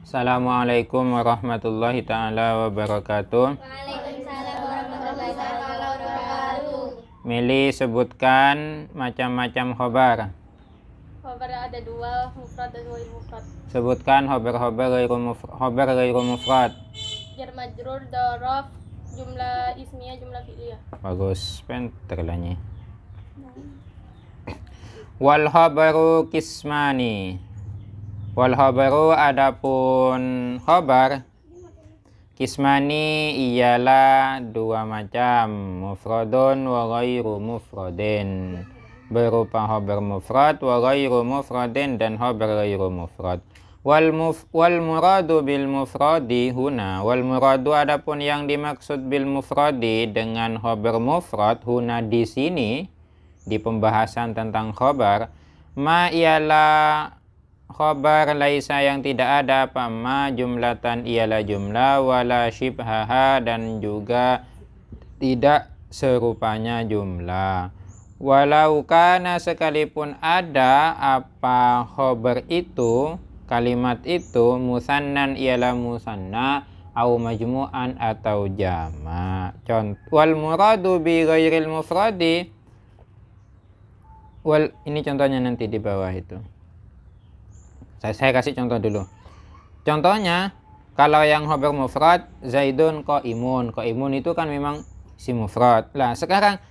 Assalamualaikum warahmatullahi ta'ala wabarakatuh. Waalaikumsalam warahmatullahi wabarakatuh. Mili sebutkan macam-macam khobar. Khobar ada dua, mufrad dan ghair mufrad. Sebutkan khobar ghairu mufrad. Jar majrur, dzaraf, jumlah ismiyah, jumlah fi'liyah. Bagus, pinter lah ni. Wal khabaru kismani. Wal khabaru adapun khobar kismani ialah dua macam, mufradun wa ghairu mufradin, berupa khobar mufrad wa ghairu mufradin dan khobar ghairu mufrad. Wal muradu bil mufradi huna, wal muradu adapun yang dimaksud bil mufradi dengan khobar mufrad huna di sini di pembahasan tentang khobar, ma ialah khobar laisa yang tidak ada, ma jumlatan ialah jumlah, wala syibhaha dan juga tidak serupanya jumlah. Walau kana sekalipun ada apa khobar itu, kalimat itu, musannan ialah musanna, au majmu'an atau jama'. Wal muradu bi ghairil mufradi, ini contohnya nanti di bawah itu. Saya kasih contoh dulu. Contohnya, kalau yang khobar mufrad, Zaidun qaimun. Qaimun itu kan memang si mufrad. Lah, sekarang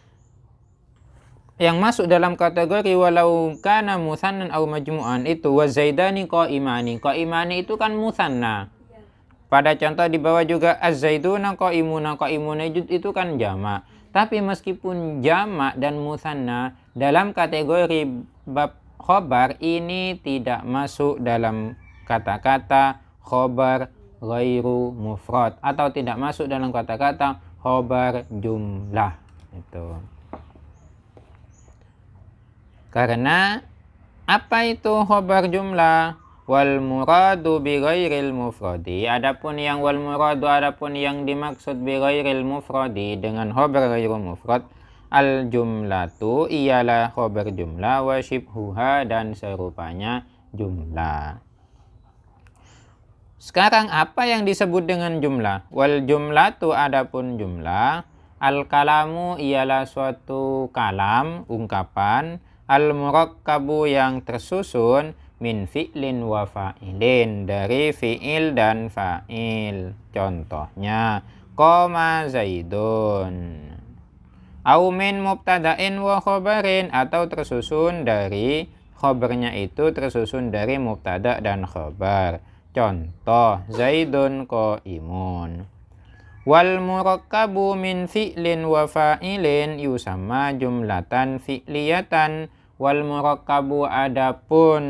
yang masuk dalam kategori walau kana musannan au majmu'an itu wa zaidani qaimani. Qaimani itu kan musanna. Pada contoh di bawah juga az-zaiduna qaimuna. Qaimuna itu kan jamak. Tapi meskipun jamak dan musanna, dalam kategori bab khobar ini tidak masuk dalam kata-kata khobar ghairu mufrad atau tidak masuk dalam kata-kata khobar jumlah. Itu karena apa itu khobar jumlah? Wal muradu bi ghairil mufradi, adapun yang wal muradu adapun yang dimaksud bi ghairil mufradi dengan khobar ghairu mufrad, al jumlatu ialah khobar jumlah, wa syibhuha dan serupanya jumlah. Sekarang apa yang disebut dengan jumlah? Wal jumlatu adapun jumlah, al kalamu ialah suatu kalam, ungkapan, al murakkabu yang tersusun, min fi'lin wa fa'ilin, dari fi'il dan fa'il. Contohnya, qoma zaidun. Au min mubtada'in wa khobarin, atau tersusun dari khobarnya itu tersusun dari mubtada' dan khobar. Contoh, zaidun qaimun. Wal murakkabu min fi'lin wa fa'ilin yusamma jumlatan fi'liyatan. Wal murakkabu adapun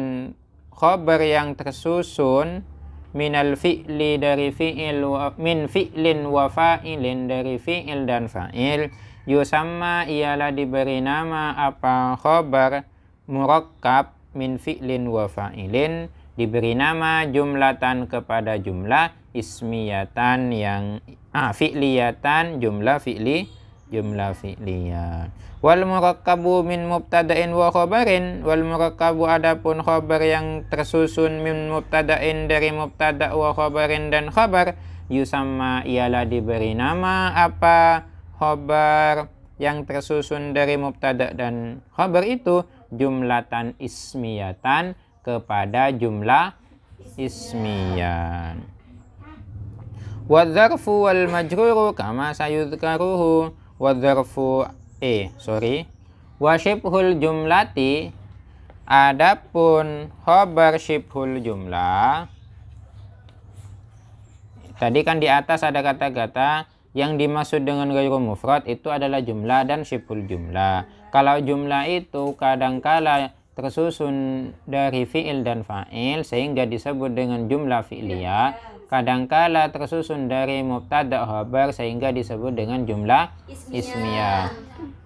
khobar yang tersusun minal fi'li dari fi'il, min fi'lin wa fa'ilin dari fi'il dan fa'il, yusamma ialah diberi nama apa khobar murakkab min fi'lin wa fa'ilin, diberi nama jumlatan kepada jumlah, ismiyatan yang fi'liyatan jumlah fi'li, jumlah fi'liyah. Wal murakkabu min mubtada'in wa khobarin, wal murakkabu adapun khobar yang tersusun min mubtada'in dari mubtada' wa khobarin dan khobar, yusamma ialah diberi nama apa khobar yang tersusun dari mubtada' dan khobar itu, jumlatan ismiyatan kepada jumlah ismiyah. Wa dzarfu wal majruru kama sayudkaruhu. Wa dzarfu wa syibhul jumlati, adapun khobar syibhul jumlah, tadi kan di atas ada kata-kata yang dimaksud dengan ghairu mufrad itu adalah jumlah dan syibhul jumlah. Kalau jumlah itu kadangkala tersusun dari fi'il dan fa'il sehingga disebut dengan jumlah fi'liyah, kadangkala tersusun dari mubtada' khabar sehingga disebut dengan jumlah ismiyah.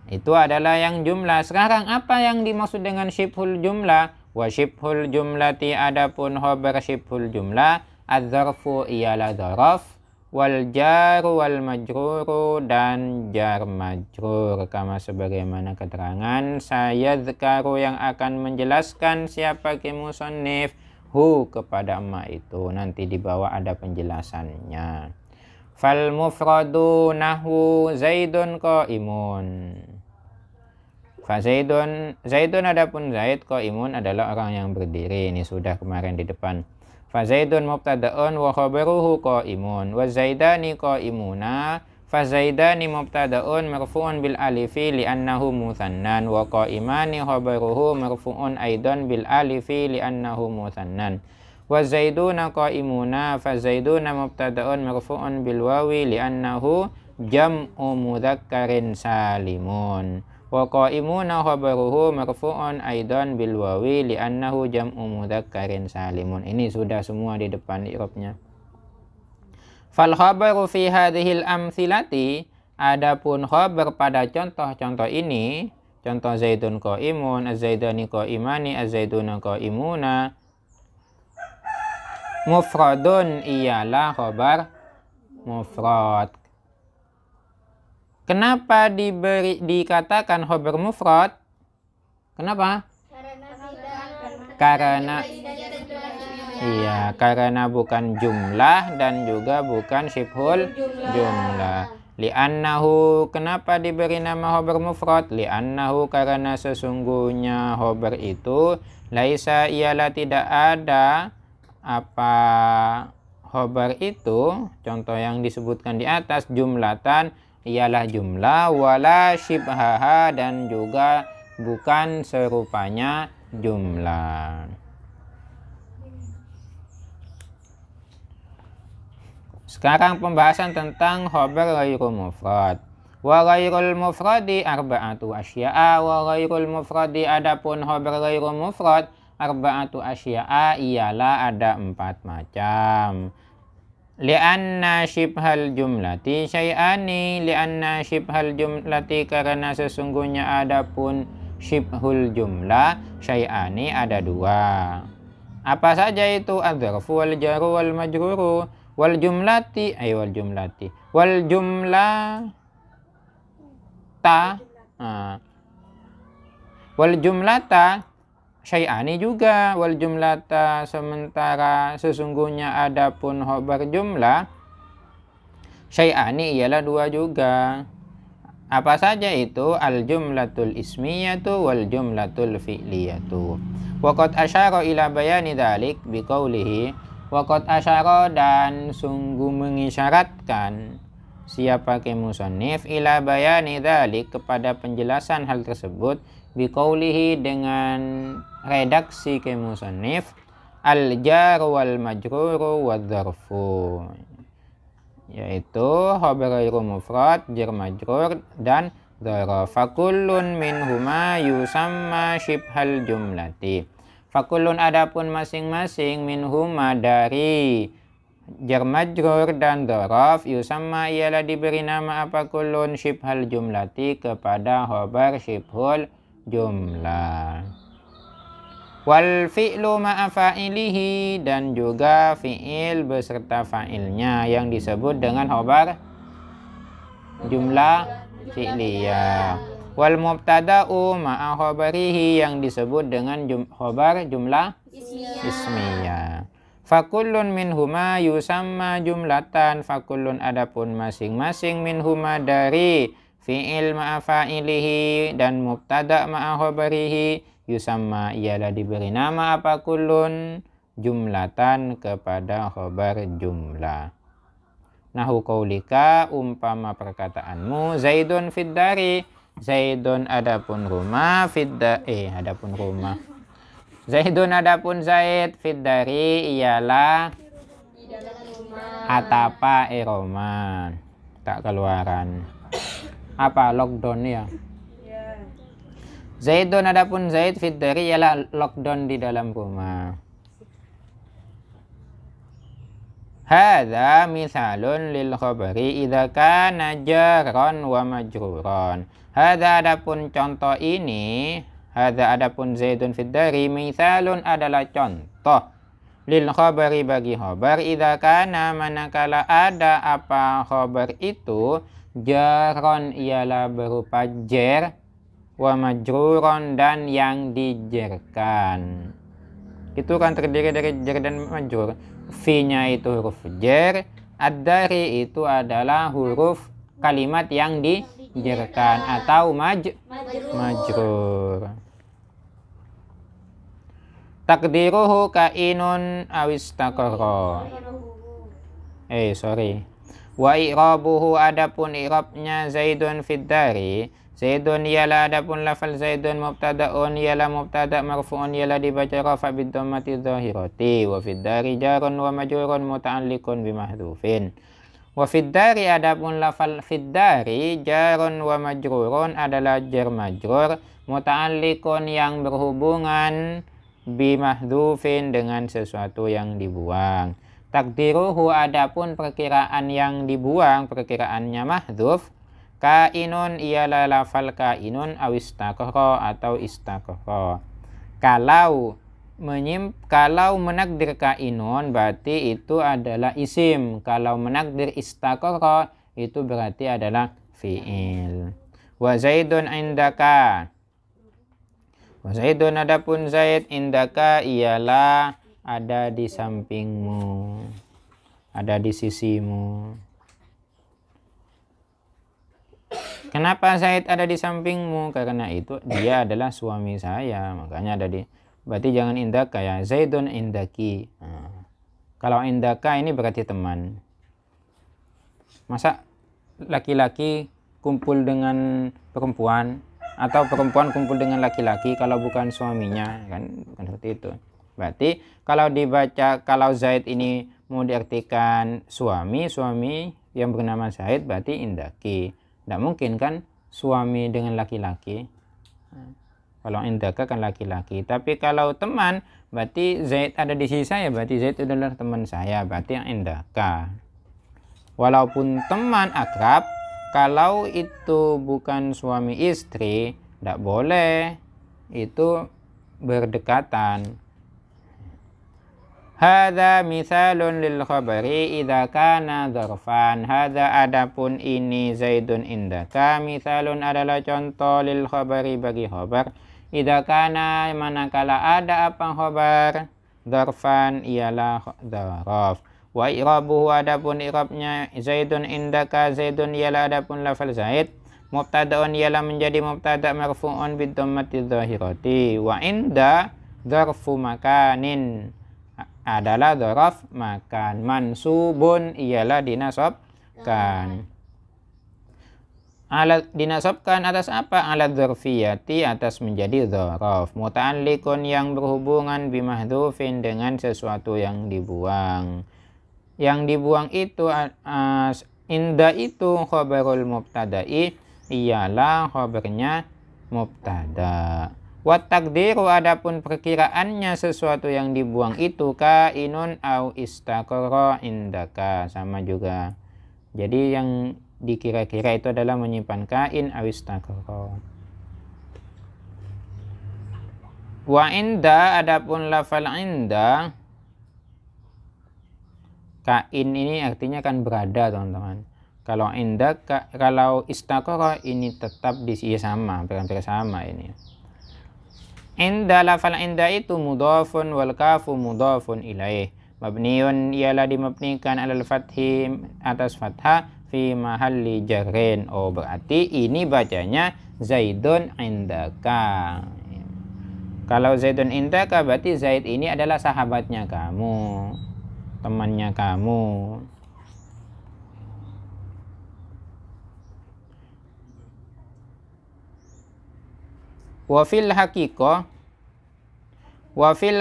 Itu adalah yang jumlah. Sekarang apa yang dimaksud dengan syibhul jumlah? Wa syibhul jumlati adapun khabar syibhul jumlah, adzarfu ialah dzaraf, wal jaru wal majruru dan jar majrur, kama sebagaimana keterangan saya dzkaru yang akan menjelaskan siapa ki musannif hu kepada emak itu. Nanti di bawah ada penjelasannya. Fal mufradu nahwu Zaidun qaimun. Fa Zaidun adapun Zaid qaimun adalah orang yang berdiri. Ini sudah kemarin di depan. Fa Zaidun mubtada'un wa khabaruhu qaimun wa Zaidani qaimuna. Fa Zaidani mubtada'un marfu'un bil alifi li'annahu mutsannan wa qaimani khabaruhu marfu'un aidan bil alifi li'annahu mutsannan. Wa Zaiduna qaimuna fa Zaiduna mubtada'un marfu'un bil wawi li'annahu jam'u mudzakkarin salimun. Wa qaimuna khabaruhu marfu'un aidan bil wawi li'annahu jam'u mudzakkarin salimun. Ini sudah semua di depan i'rabnya. Fal khabaru fi hadhil amthilati, adapun khabar pada contoh-contoh ini, contoh Zaidun qaimun, az-Zaidani qaimani, az-Zaiduna qaimuna, mufradun ialah khabar mufrad. Kenapa dikatakan khabar mufrad? Kenapa? Karena bukan jumlah dan juga bukan syibhul jumlah. Li'annahu, kenapa diberi nama khabar mufrad? Li'annahu, karena sesungguhnya khabar itu laisa ialah tidak ada apa khabar itu, contoh yang disebutkan di atas, jumlatan ialah jumlah, wala syibhaha dan juga bukan serupanya jumlah. Sekarang pembahasan tentang khabar ghairu mufrad. Wa ghairul mufradi arba'atu asya'a. Wa ghairul mufradi, adapun khabar ghairu mufrad, arba'atu asya'a ialah ada 4 macam. Li'anna syibhal jumlati syai'ani. Li'anna syibhal jumlati, karena sesungguhnya adapun syibhul jumlah syai'ani ada 2. Apa saja itu? Adzarfu wal jaru wal majruru wal jumlati wal jumlata syai'ani juga. Wal jumlata, sementara sesungguhnya adapun khabar jumlah syai'ani ialah 2 juga. Apa saja itu? Al jumlatul ismiyatu wal jumlatul fi'liyatu. Waqad asyara ila bayani dzalik biqaulihi. Waqad asyara, dan sungguh mengisyaratkan siapa ke musannif ila bayani dzalik, kepada penjelasan hal tersebut, biqaulihi dengan redaksi ke musannif, al jar wal majrur wal dzarfu, yaitu khabar ghairu mufrad, jar majrur dan dzaraf. Fakullun minhuma yusamma syibhal jumlati. Fakullun, adapun masing-masing, minhuma dari jar majrur dan dzaraf, yusamma ialah diberi nama apa? Kullun syibhal jumlati, kepada khabar syibhul jumlah. Wal fi'lu ma'a fa'ilihi, dan juga fi'il beserta fa'ilnya yang disebut dengan khabar jumlah fi'liyah. Wal mubtada'u ma'a khabarihi, yang disebut dengan khabar jumlah ismiyah. Fakullun minhuma yusamma jumlatan. Fakullun, adapun masing-masing, minhuma dari fi'il ma'a fa'ilihi dan mubtada' ma'a khabarihi, yusamma ialah diberi nama apa? Kullun jumlatan, kepada khabar jumlah. Nahu qaulika, umpama perkataanmu, Zaidun fid dari. Zaidun adapun rumah, adapun rumah. Zaidun adapun Zaid, fid dari ialah atapa iroman, tak keluaran. Apa? Lockdown ya. Zaidun adapun Zaid, fid dari ialah lockdown di dalam rumah. Hadza misalun lil khabari idza kana jarran wa majruran. Hadza, adapun contoh ini, hadza adapun Zaidun fid dari, misalun adalah contoh, lil khabari bagi khabar, idza kana manakala ada apa khabar itu, jarron ialah berupa jar, wa majruran dan yang dijerkan. itu kan terdiri dari jar dan majrur. Fi-nya itu huruf jar, ad-dari itu adalah huruf kalimat yang dijarkan atau majrur. Takdiruhu kainun awistaqarra. Wa i'rabuhu adapun i'rabnya Zaidun fid dari. Zaidun ialah adapun lafal Zaidun mubtada'un ialah mubtada' marfu'un ialah dibaca rafa' bid dhammati dhahirati. Wa fid dari jarun wa majrurun muta'alliqun bimahdhufin. Wa fid dari adapun lafal fid dari jarun wa majrurun adalah jar majrur muta'alliqun yang berhubungan bimahdhufin dengan sesuatu yang dibuang. Takdiruhu adapun perkiraan yang dibuang, perkiraannya mahdhuf, kainun ialah lafal kainun awistaqarra atau istaqarra. Kalau menakdir kainun berarti itu adalah isim. Kalau menakdir istaqarra itu berarti adalah fi'il. Wa Zaidun indaka. Wa Zaidun adapun Zaid indaka ialah ada di sampingmu, ada di sisimu. Kenapa Zaid ada di sampingmu? Karena itu dia adalah suami saya, makanya ada di. Berarti jangan indaka ya, Zaidun indaki. Kalau indaka ini berarti teman. Masa laki-laki kumpul dengan perempuan atau perempuan kumpul dengan laki-laki kalau bukan suaminya, kan bukan seperti itu. Berarti kalau dibaca, kalau Zaid ini mau diartikan suami yang bernama Zaid berarti indaki. Tidak mungkin kan suami dengan laki-laki. Kalau indaka kan laki-laki. Tapi kalau teman berarti Zaid ada di sisi saya, berarti Zaid adalah teman saya, berarti yang indaka. Walaupun teman akrab, kalau itu bukan suami istri, tidak boleh itu berdekatan. Hadza mithalun lil khabari idza kana dzarfan. Hadza adapun ini Zaidun indaka, mithalun adalah contoh lil khabari bagi khabar. Idza kana manakala ada apa khabar, dzarfan ialah dzaraf. Wa i'rabuhu adapun i'rabnya Zaidun indaka, Zaidun ialah adapun lafal Zaid mubtada'un ialah menjadi mubtada' marfu'un bid dhammati dhahirati. Wa inda dzarfu makanin adalah dzaraf makan. Mansubun ialah dinasabkan. Alat dinasabkan atas apa? Alat dzarfiyati atas menjadi dzaraf. Muta'alliqun yang berhubungan bimahdhufin dengan sesuatu yang dibuang. Yang dibuang itu inda itu khabarul mubtada'i ialah khabarnya mubtada. Wa takdiru adapun perkiraannya sesuatu yang dibuang itu kainun au istaqarra indaka, sama juga. Jadi yang dikira-kira itu adalah menyimpan kain au istaqarra. Wa inda adapun lafal inda, kain ini artinya kan berada teman-teman. Kalau inda, kalau istaqarra ini tetap di sini sama, hampir sama ini. Inda lafal inda itu mudhafun wal kafu mudhafun ilaih. Mabniun ialah dimabnikan alal fathi atas fathah fi mahalli jarrin. Oh berarti ini bacanya Zaidun indaka. Kalau Zaidun indaka berarti Zaid ini adalah sahabatnya kamu, temannya kamu. Wa fil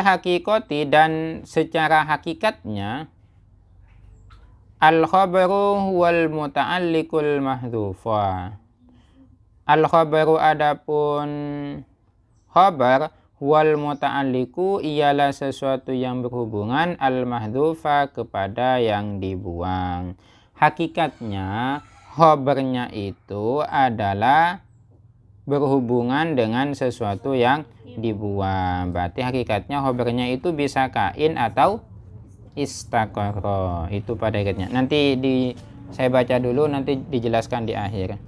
haqiqati dan secara hakikatnya al khabaru wal muta'alliqul mahdhufa. Al khabaru adapun khabar wal muta'alliqu ialah sesuatu yang berhubungan al mahdhufa kepada yang dibuang. Hakikatnya khabarnya itu adalah berhubungan dengan sesuatu yang dibuang. Berarti hakikatnya khabarnya itu bisa kain atau istaqarra. Itu pada hakikatnya. Nanti saya baca dulu, nanti dijelaskan di akhir.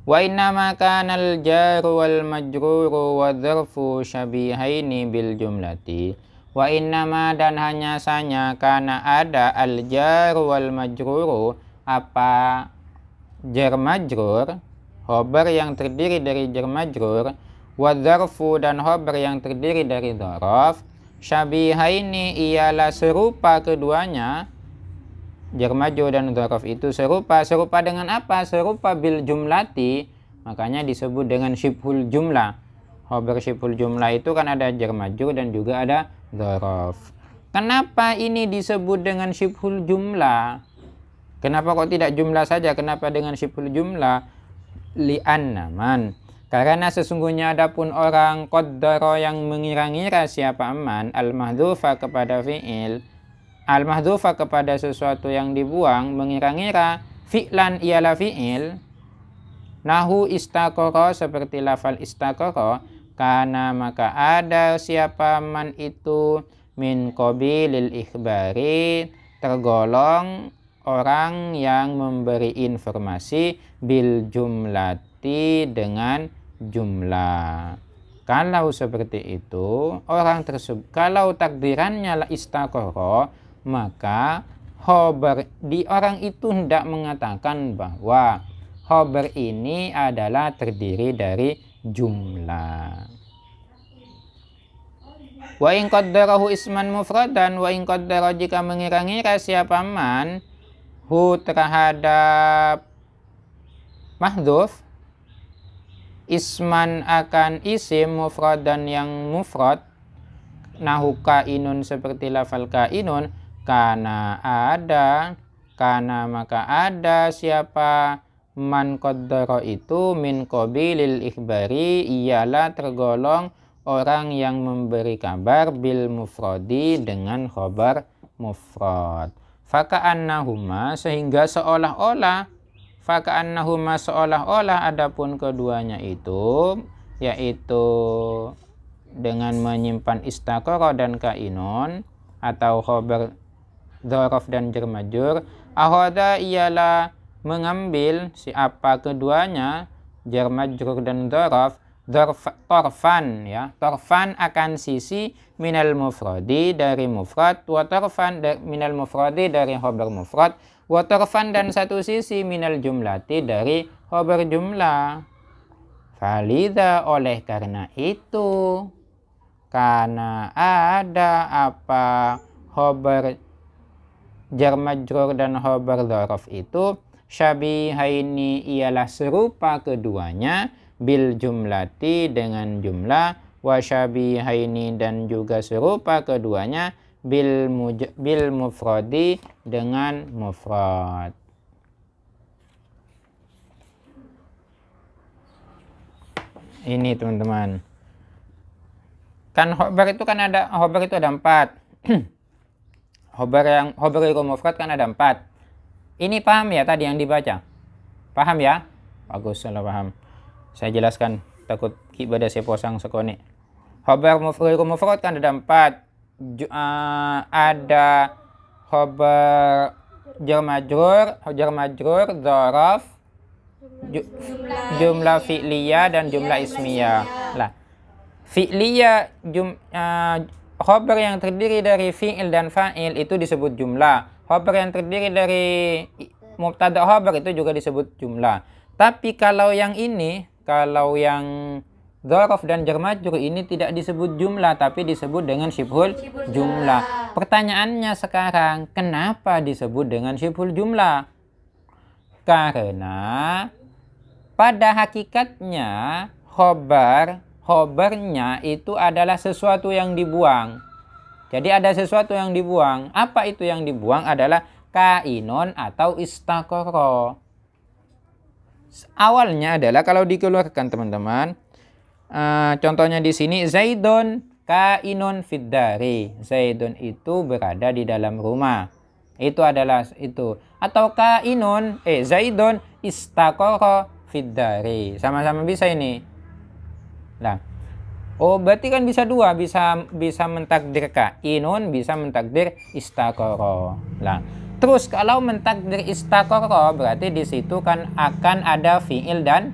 Wa innama kanal jaru wal majruru wa dzarfu syabihaini bil jumlati. Wa innama dan hanya saja karena ada al jaru wal majruru, apa jar majrur, khobar yang terdiri dari jar majrur, wa dzarfu dan khobar yang terdiri dari dzaraf, syabihaini ialah serupa keduanya. Jar majrur dan dzaraf itu serupa dengan apa? Serupa bil jumlati, makanya disebut dengan syibhul jumlah. Khobar syibhul jumlah itu kan ada jar majrur dan juga ada dzaraf. Kenapa ini disebut dengan syibhul jumlah? Kenapa kok tidak jumlah saja? Kenapa dengan syibhul jumlah? Li'anna man, karena sesungguhnya adapun orang qaddara yang mengira-ngira siapa man al-mahdhufa kepada fi'il, al-mahdhufa kepada sesuatu yang dibuang, mengira-ngira fi'lan ialah fi'il, nahu istaqara seperti lafal istaqara, karena maka ada siapa man itu min qabilil ikhbari, tergolong orang yang memberi informasi bil jumlati dengan jumlah. Kalau seperti itu, orang tersebut, kalau takdirannya la istaqara, maka khobar di orang itu hendak mengatakan bahwa khobar ini adalah terdiri dari jumlah. Wa in qaddarahu isman mufradan, wa in qaddara jika mengira-ngira siapa man hu terhadap mahdhuf, isman akan isim mufradan yang mufrad, nahu kainun seperti lafal kainun, karena maka ada siapa man qaddara itu min qabilil ikhbari, ialah tergolong orang yang memberi kabar bil mufradi dengan khobar mufrad. Faka'annahuma sehingga seolah-olah, faka'annahuma seolah-olah adapun keduanya itu, yaitu dengan menyimpan istaqara dan kainun atau khobar dzaraf dan jar majrur, akhadha ialah mengambil siapa keduanya jar majrur dan dzaraf, torfan ya, torfan akan sisi minal mufradi dari mufrad, wa torfan minal mufradi dari khobar mufrad, wa torfan dan satu sisi minal jumlati dari khobar jumlah. Falidha oleh karena itu, karena ada apa khobar jar majrur dan khobar dzaraf itu syabihaini ialah serupa keduanya bil jumlati dengan jumlah, wa syabihaini dan juga serupa keduanya bil mufradi dengan mufrad. Ini teman-teman, kan khobar itu kan ada, khobar itu ada 4. khobar itu mufrad kan ada 4. Ini paham ya tadi yang dibaca? Paham ya? Bagus kalau paham. Saya jelaskan, takut ibadah saya posang sekone. Khobar mufrad kan ada 4. Ada khobar jar majrur, dzaraf, jumlah fi'liyah dan jumlah ismiyah. Lah, fi'liyah khobar yang terdiri dari fi'il dan fa'il itu disebut jumlah. Khobar yang terdiri dari mubtada khobar itu juga disebut jumlah. Tapi kalau yang ini, kalau yang dzaraf dan jar majrur ini tidak disebut jumlah, tapi disebut dengan syibhul jumlah. Pertanyaannya sekarang, kenapa disebut dengan syibhul jumlah? Karena pada hakikatnya khobarnya itu adalah sesuatu yang dibuang. Jadi ada sesuatu yang dibuang. Apa itu yang dibuang? Adalah kainun atau istaqara. Awalnya adalah kalau dikeluarkan teman-teman, contohnya di sini Zaidun kainun fid dari. Zaidun itu berada di dalam rumah. Itu adalah itu. Atau kainun Zaidun istaqara fid dari. Sama-sama bisa ini. Nah, berarti kan bisa dua, bisa mentakdir kainun, bisa mentakdir istaqara. Nah, terus kalau mentakdir istaqara berarti di situ kan akan ada fi'il dan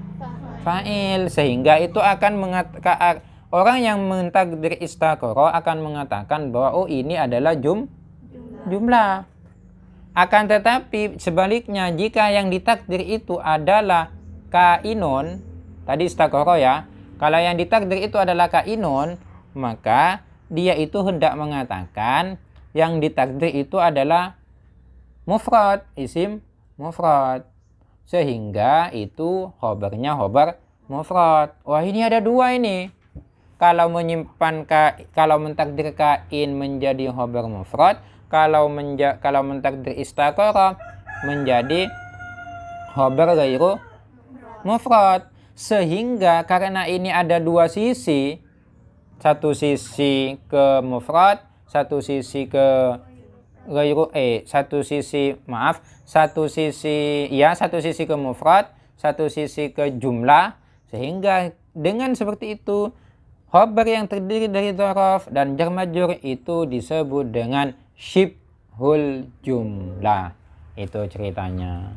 fa'il, sehingga itu akan mengatakan orang yang mentakdir istaqara akan mengatakan bahwa oh ini adalah jumlah. Akan tetapi sebaliknya, jika yang ditakdir itu adalah kainun, tadi istaqara ya, kalau yang ditakdir itu adalah kainun, maka dia itu hendak mengatakan yang ditakdir itu adalah mufrad, isim mufrad, sehingga itu khobarnya khobar mufrad. Wah, ini ada dua ini. Kalau kalau mentakdir kain menjadi khobar mufrad, kalau mentakdir istaqara menjadi khobar ghairu mufrad. Sehingga karena ini ada dua sisi, satu sisi ke mufrad, satu sisi ke satu sisi ke mufrad, satu sisi ke jumlah, sehingga dengan seperti itu khobar yang terdiri dari dzaraf dan jar majrur itu disebut dengan syibhul jumlah. Itu ceritanya.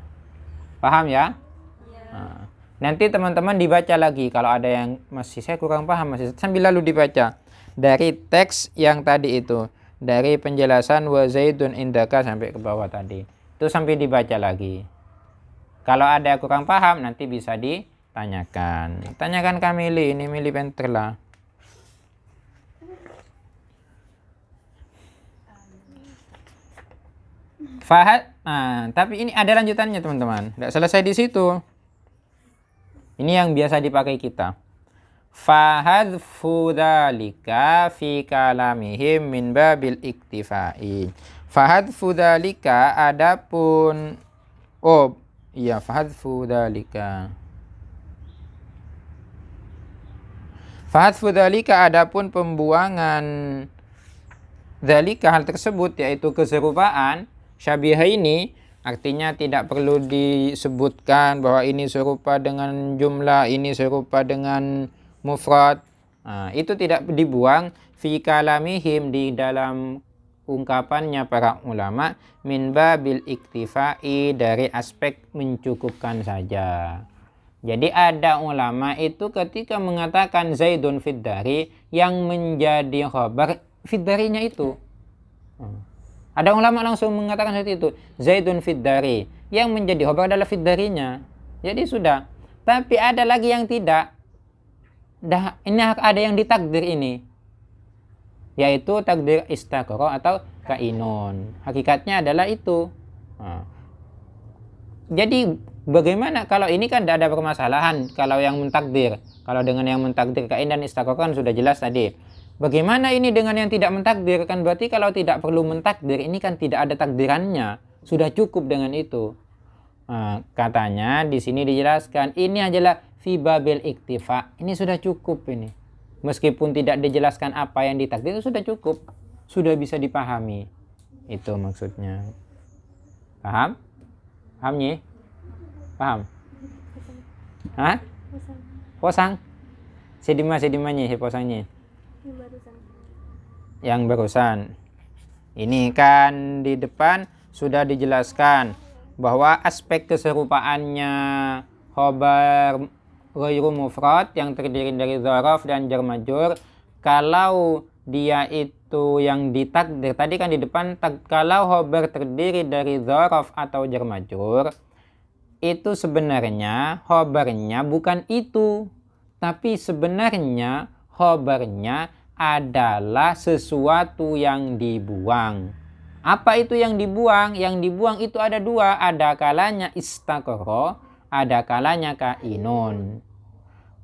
Paham ya? Nah, nanti teman-teman dibaca lagi kalau ada yang masih saya kurang paham, masih sambil lalu dibaca dari teks yang tadi itu, dari penjelasan wa zaidun indaka sampai ke bawah tadi. Itu sampai dibaca lagi. Kalau ada yang kurang paham nanti bisa ditanyakan. Tanyakan ke Mili, ini Mili pinter lah. Fahad. Nah, tapi ini ada lanjutannya teman-teman. Tidak selesai di situ. Ini yang biasa dipakai kita. Fahadfu dzalika fi kalamihim min babil iktifai. Fahadfu dzalika adapun fahadfu dzalika. Fahadfu dzalika adapun pembuangan dzalika hal tersebut, yaitu keserupaan syabihah ini, artinya tidak perlu disebutkan bahwa ini serupa dengan jumlah, ini serupa dengan mufrad. Nah, itu tidak dibuang fi kalamihim, di dalam ungkapannya para ulama, min babil iktifai, dari aspek mencukupkan saja. Jadi ada ulama itu ketika mengatakan zaidun fiddari, yang menjadi khabar fiddarinya itu. Ada ulama langsung mengatakan seperti itu, zaidun fiddari, yang menjadi khabar adalah fiddarinya. Jadi sudah. Tapi ada lagi yang tidak. Ini ada yang ditakdir ini, yaitu takdir istaqara atau kainun. Hakikatnya adalah itu. Jadi bagaimana kalau ini kan tidak ada permasalahan kalau yang mentakdir. Kalau dengan yang mentakdir kain dan istaqara kan sudah jelas tadi. Bagaimana ini dengan yang tidak mentakdir? Kan berarti kalau tidak perlu mentakdir, ini kan tidak ada takdirannya. Sudah cukup dengan itu. Nah, katanya di sini dijelaskan ini adalah fi babil iktifa. Ini sudah cukup ini. Meskipun tidak dijelaskan apa yang ditakdir, itu sudah cukup. Sudah bisa dipahami. Itu maksudnya. Paham? Paham nih? Paham? Hah? Posang? Sedimanya, posangnya. Yang barusan. Ini kan di depan sudah dijelaskan bahwa aspek keserupaannya khobar ghairu mufrad yang terdiri dari dzaraf dan jar majrur, kalau dia itu yang ditakdir tadi kan di depan, kalau khobar terdiri dari dzaraf atau jar majrur, itu sebenarnya khobarnya bukan itu, tapi sebenarnya khobarnya adalah sesuatu yang dibuang. Apa itu yang dibuang? Yang dibuang itu ada dua. Ada kalanya istaqara, ada kalanya kainun.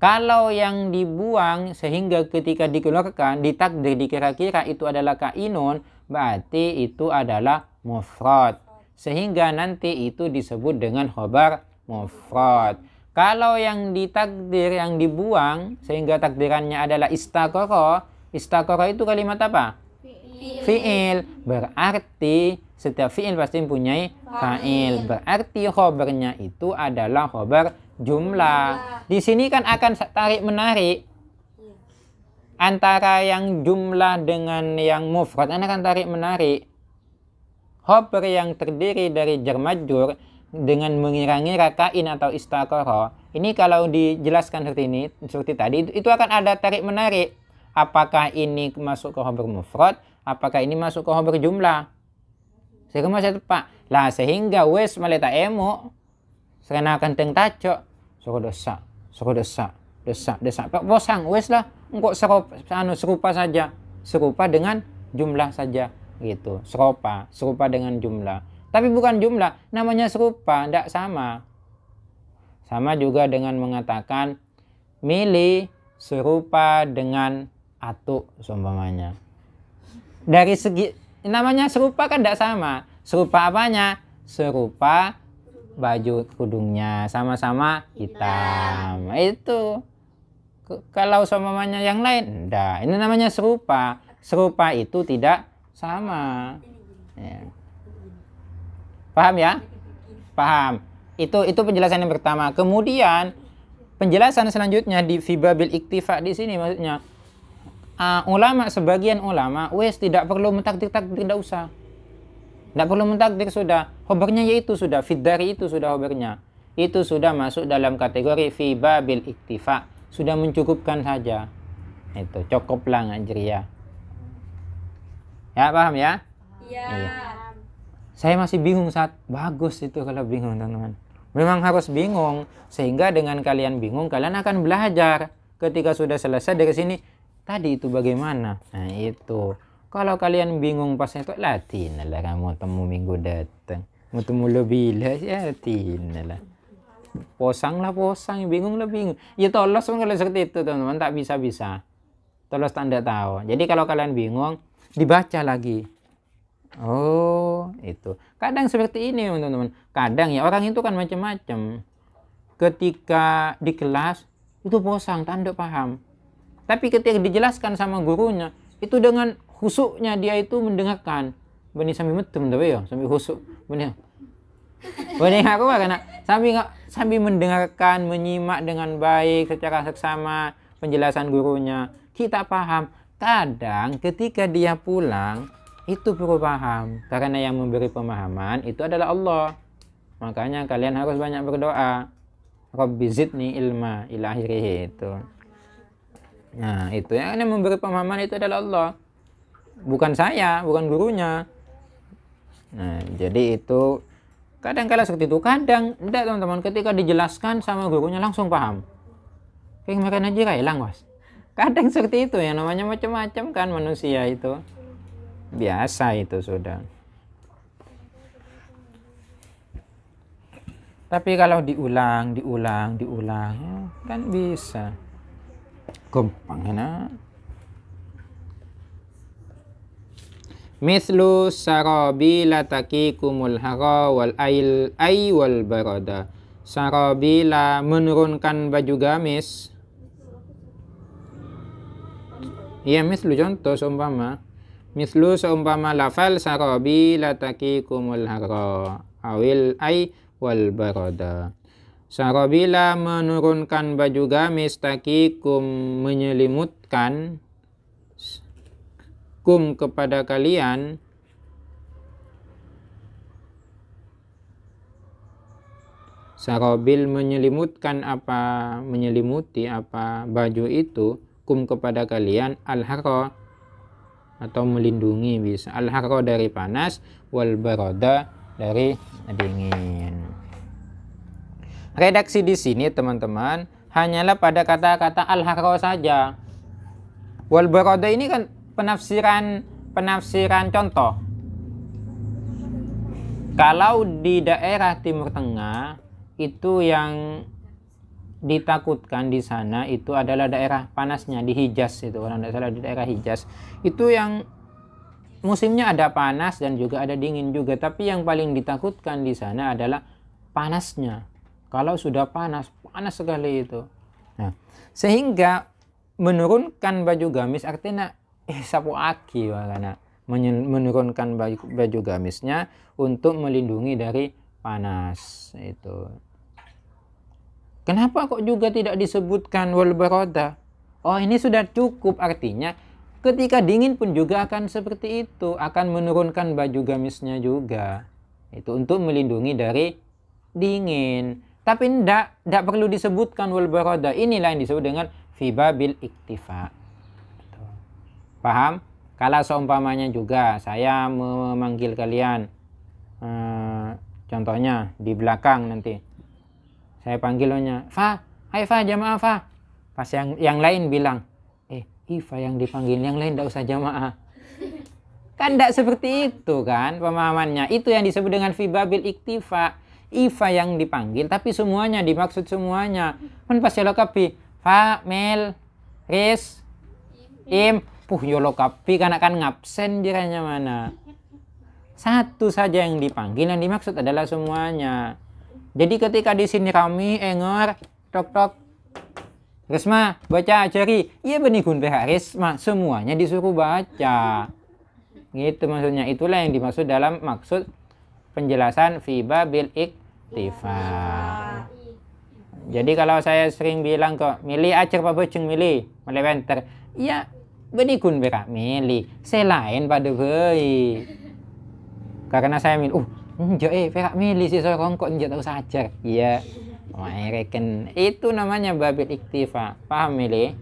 Kalau yang dibuang sehingga ketika dikeluarkan, ditakdir, dikira-kira itu adalah kainun, berarti itu adalah mufrad. Sehingga nanti itu disebut dengan khobar mufrad. Kalau yang ditakdir, yang dibuang, sehingga takdirannya adalah istaqara. Istaqara itu kalimat apa? Fi'il. Berarti setiap fi'il pasti mempunyai fa'il. Berarti khobarnya itu adalah khobar jumlah. Di sini kan akan tarik-menarik antara yang jumlah dengan yang mufrad. Anda akan tarik-menarik. Khobar yang terdiri dari jar majrur dengan mengira-ngira kain atau istaqara, Ini kalau dijelaskan seperti ini, seperti tadi, itu akan ada tarik menarik. Apakah ini masuk ke khabar mufrad? Apakah ini masuk ke khabar jumlah? Sehingga masih tepat. Lah sehingga wes maleta emo serana kanteng taco suruh dosa posang wes lah engkau serupa saja, serupa dengan jumlah saja gitu, serupa dengan jumlah, tapi bukan jumlah, namanya serupa, tidak sama. Sama juga dengan mengatakan milih serupa dengan atuk seumpamanya. Dari segi namanya serupa kan tidak sama. Serupa apanya? Serupa baju kudungnya sama-sama hitam. Itu. Kalau seumpamanya yang lain, enggak. Ini namanya serupa. Serupa itu tidak sama. Ya. Paham ya? Paham. Itu penjelasan yang pertama. Kemudian penjelasan selanjutnya di fibabil iktifa di sini maksudnya sebagian ulama tidak perlu mentakdir, tidak usah. Tidak perlu mentakdir, sudah. Khobarnya yaitu sudah fiddari, itu sudah khobarnya. Itu sudah masuk dalam kategori fibabil iktifa. Sudah mencukupkan saja. Itu cukuplah ngajriya. Ya, paham ya? Iya. Saya masih bingung saat bagus itu kalau bingung, teman-teman. Memang harus bingung, sehingga dengan kalian bingung, kalian akan belajar. Ketika sudah selesai dari sini, tadi itu bagaimana? Nah itu. Kalau kalian bingung pas itu, latin lah kamu temu minggu datang. Mau temu lebih lah, ya latin lah. Posang, bingung lah bingung. Ya tolos kalau seperti itu, teman-teman, tak bisa-bisa. Tolos tak tahu. Jadi kalau kalian bingung, dibaca lagi. Oh, itu. Kadang seperti ini, teman-teman. Kadang ya orang itu kan macam-macam. Ketika di kelas itu posang, tanda paham. Tapi ketika dijelaskan sama gurunya, itu dengan khusuknya dia itu mendengarkan. Benih sambil metem tapi ya, sambil khusuk. Benih aku karena sambil mendengarkan, menyimak dengan baik secara seksama penjelasan gurunya. Kita paham. Kadang ketika dia pulang itu perlu paham, karena yang memberi pemahaman itu adalah Allah. Makanya kalian harus banyak berdoa. Rabbi zidni ilma ila akhirih itu. Nah, itu yang memberi pemahaman itu adalah Allah. Bukan saya, bukan gurunya. Nah, jadi itu kadang kala seperti itu, kadang enggak, teman-teman. Ketika dijelaskan sama gurunya langsung paham. Kayak makan aja hilang, Was. Kadang seperti itu, yang namanya macam-macam kan manusia itu. Biasa itu sudah. Tapi kalau diulang kan bisa. Gampang enak. Mithlu sarabila taqikumul hara wal ay wal barada. Sarabila menurunkan baju gamis. Iya, mislu contoh seumpama. Mislu seumpama lafal sarabila taqikumul hara awil ay wal barada. Sarabila menurunkan baju gamis, taqikum menyelimutkan, kum kepada kalian, sarabil menyelimutkan apa, menyelimuti apa baju itu, kum kepada kalian, al-hara atau melindungi bisa, al-hara dari panas, wal barada dari dingin. Redaksi di sini, teman-teman, hanyalah pada kata-kata al-hara saja. Wal barada ini kan penafsiran contoh. Kalau di daerah Timur Tengah itu yang ditakutkan di sana itu adalah daerah panasnya, di Hijaz itu, kalau tidak salah di daerah Hijaz. Itu yang musimnya ada panas dan juga ada dingin juga, tapi yang paling ditakutkan di sana adalah panasnya. Kalau sudah panas sekali itu. Nah, sehingga menurunkan baju gamis artinya sapu aki, karena menurunkan baju gamisnya untuk melindungi dari panas itu. Kenapa kok juga tidak disebutkan wal barada? Oh, ini sudah cukup, artinya ketika dingin pun juga akan seperti itu, akan menurunkan baju gamisnya juga. Itu untuk melindungi dari dingin. Tapi ndak perlu disebutkan wal barada. Inilah yang disebut dengan fi babil iktifa. Paham? Kalau seumpamanya juga saya memanggil kalian, contohnya di belakang nanti saya panggilnya Fa, hai Fa, jamaah Fa. Pas yang lain bilang, Ifa yang dipanggil, yang lain tidak usah jamaah. Kan tidak seperti itu kan pemahamannya. Itu yang disebut dengan fi babil iktifa. Ifa yang dipanggil tapi semuanya dimaksud semuanya. Kan pasti lokapi Fa, Mel, Riz, Im, yo lokapi kan akan ngabsen jiranya mana. Satu saja yang dipanggil, yang dimaksud adalah semuanya. Jadi ketika di sini kami engor tok tok Risma baca cari, iya benikun pihak Risma, semuanya disuruh baca. Gitu maksudnya. Itulah yang dimaksud dalam maksud penjelasan fi babil iktifa. Jadi kalau saya sering bilang kok, milih acer apa boceng milih, melewenter. Iya, benikun berak milih. Selain pada beri. Karena saya milih, perak milih sih seorang kok enggak tahu sajar. Iya. Mereka itu namanya babil iktifa. Paham milih?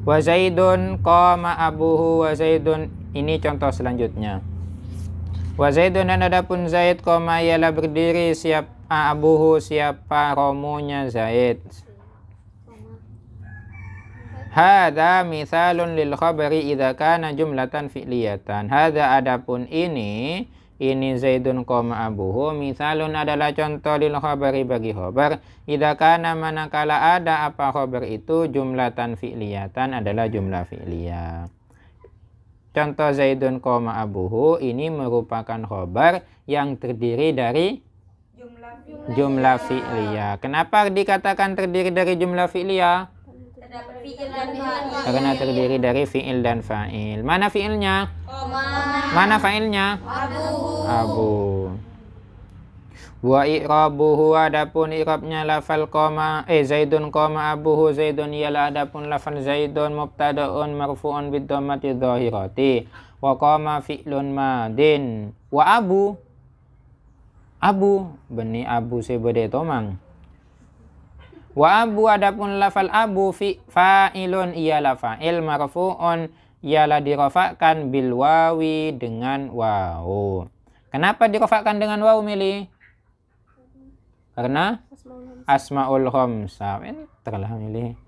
Wa Zaidun qama abuhu wa Zaidun. Ini contoh selanjutnya. Wa Zaidun, dan adapun Zaid qama ialah berdiri, siapa abuhu, siapa romonya Zaid. Hadza mithalun lil khabari idza kana jumlatan fi'liyatan. Hadza, adapun ini Zaidun qama abuhu, mithalun adalah contoh lil khabari bagi khabar, idza kana manakala ada apa khabar itu jumlatan fi'liyatan adalah jumlah fi'liyah. Contoh Zaidun qama abuhu ini merupakan khabar yang terdiri dari jumlah fi'liyah. Kenapa dikatakan terdiri dari jumlah fi'liyah? Karena terdiri dari fi'il dan fa'il. Mana fi'ilnya? Mana fa'ilnya? Abu. Wa i'rabuhu, adapun i'rabnya lafal qama Zaidun qama abuhu, Zaidun ialah adapun lafal Zaidun mubtada'un marfu'un bid dhammati dhahirati wa qama fi'lun madin wa abu beni abu sebede tomang. Wa abu, adapun lafal abu fa'ilun ialah fa'il marfu'un ialah dirofakkan bil wawi dengan waw. Kenapa dirofakkan dengan waw milih? Karena asmaul khamsah. Terlah milih.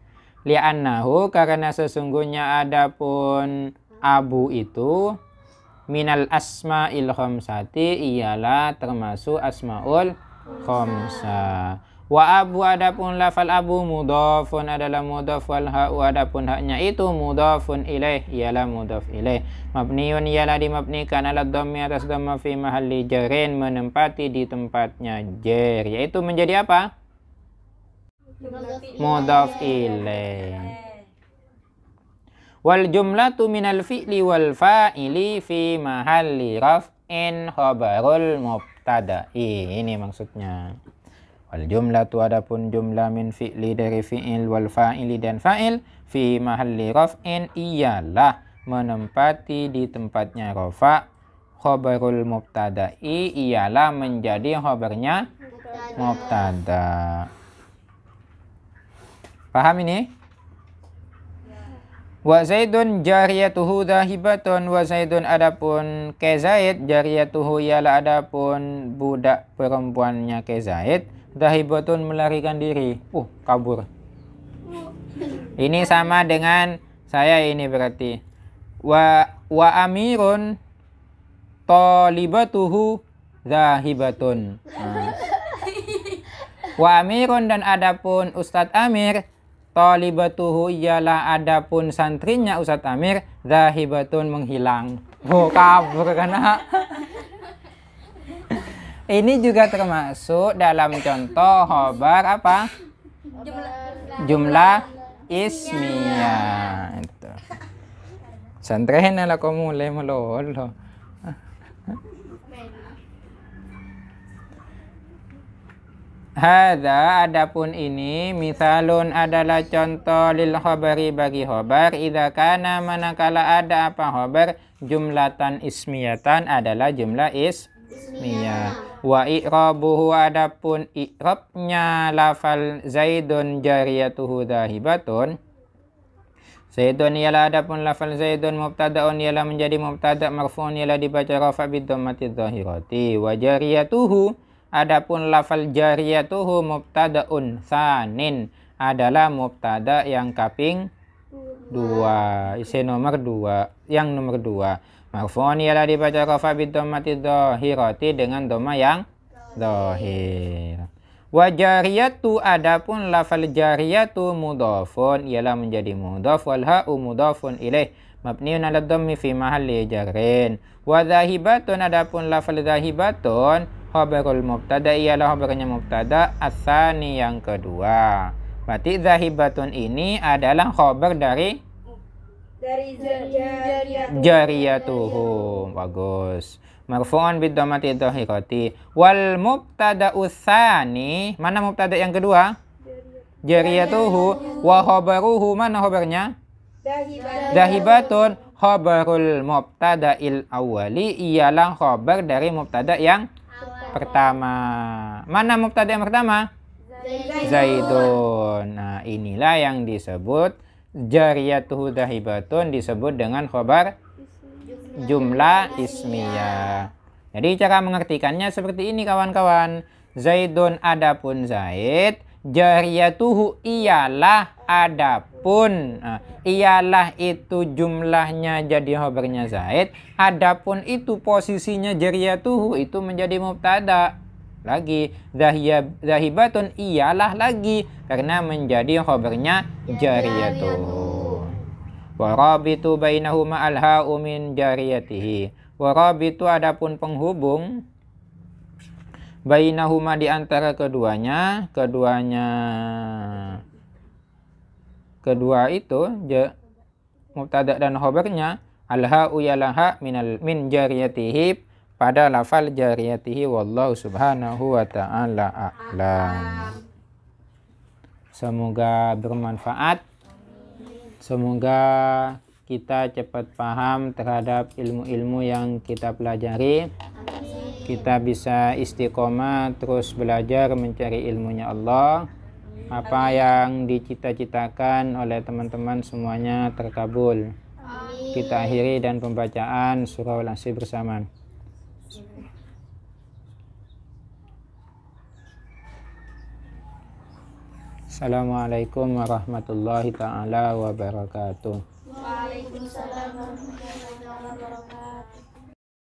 Li'annahu, karena sesungguhnya adapun abu itu minal asma'il khamsati ialah termasuk asmaul khamsah. Wa abu, adapun lafal abu mudhafun adalah mudhaf, wal ha'u, adapun haknya itu mudhafun ilaih ialah mudhaf ilaih. Mabniun ialah dimabnikan ala dhammi atas dhamma fi mahalli jarin, menempati di tempatnya jar, yaitu menjadi apa? Mudhaf ilaih. Wal jumlatu minal fi'li wal fa'ili fi mahalli raf'in khabarul mubtada'i. Ini maksudnya. Wal jumlatu, adapun jumlah min fi'li dari fi'il, wal fa'ili dan fa'il, fi mahalli raf'in ialah menempati di tempatnya rafa, khabarul mubtada'i ialah menjadi khabarnya mubtada. Paham ini? Wa Zaidun jariyatuhu dhahibatun, wa Zaidun adapun ke Zaid jariyatuhu ialah adapun budak perempuannya ke Zaid dhahibatun melarikan diri. Kabur. Ini sama dengan saya ini berarti. Wa amirun talibatuhu dhahibatun. Wa amirun, dan adapun Ustadz Amir, talibatuhu ialah adapun santrinya Ustadz Amir, dhahibatun menghilang. Kabur karena ini juga termasuk dalam contoh khobar apa? Jumlah ismiyah. Itu. Santren ala kamu mulai melolo. Hadza adapun ini misalun adalah contoh lil khabari bagi khabar idza kana manakala ada apa khabar jumlatan ismiyatan adalah jumlah ismiyah wa i'rabuhu adapun i'rabnya lafal zaidun jariyatuhu dhahibatun Zaidun ialah adapun lafal Zaidun mubtada'un ialah menjadi mubtada' marfu'un ialah dibaca rafa' bid dhammati dhahirati wa jariyatuhu adapun lafal jariyatuhu mubtada'un sanin adalah mubtada' yang kaping 2 isi nomor 2 yang nomor 2 marfu'un ialah dibaca rafa' bid dhammati dhahirati dengan dhamma yang dhahir. Wa jariyatu adapun lafal jariyatu mudhafun ialah menjadi mudhaf wal ha'u mudhafun ilaih mabniun 'ala dhammi fi mahalli jarrin. Wa dhahibatun adapun lafal dhahibatun khabarul mubtada ialah khabarnya mubtada ats-tsani yang kedua. Berarti dhahibatun ini adalah khabar dari jariyatuhu. Bagus. Marfu'un bid dhammati dhahirati wal mubtada'u tsani mana mubtada yang kedua jariyatuhu wa khabaruhu mana khabarnya dhahibatun khabarul mubtada'il awwali ialah khabar dari mubtada yang pertama. Mana mubtada yang pertama Zaidun. Nah inilah yang disebut jariyatuhu dhahibatun disebut dengan khabar jumlah ismiyah. Jadi cara mengartikannya seperti ini kawan-kawan. Zaidun adapun Zaid, jariyatuhu ialah adapun. Nah, ialah itu jumlahnya jadi khabarnya Zaid, adapun itu posisinya jariyatuhu itu menjadi mubtada. Lagi zahibatun ialah lagi karena menjadi khabarnya jariyatuhu. Warabitu bainahuma al-ha'u min jariyatihi. Warabitu adapun penghubung bainahuma di antara keduanya kedua itu mubtada dan khabarnya al-ha'u ialah ha min jariyatihi pada lafal jariyatihi wallahu subhanahu wa ta'ala a'lam. Semoga bermanfaat. Semoga kita cepat paham terhadap ilmu-ilmu yang kita pelajari. Kita bisa istiqomah terus belajar mencari ilmunya Allah. Apa yang dicita-citakan oleh teman-teman semuanya terkabul. Kita akhiri dan pembacaan surah Al-Asr bersama. Assalamualaikum warahmatullahi ta'ala wabarakatuh.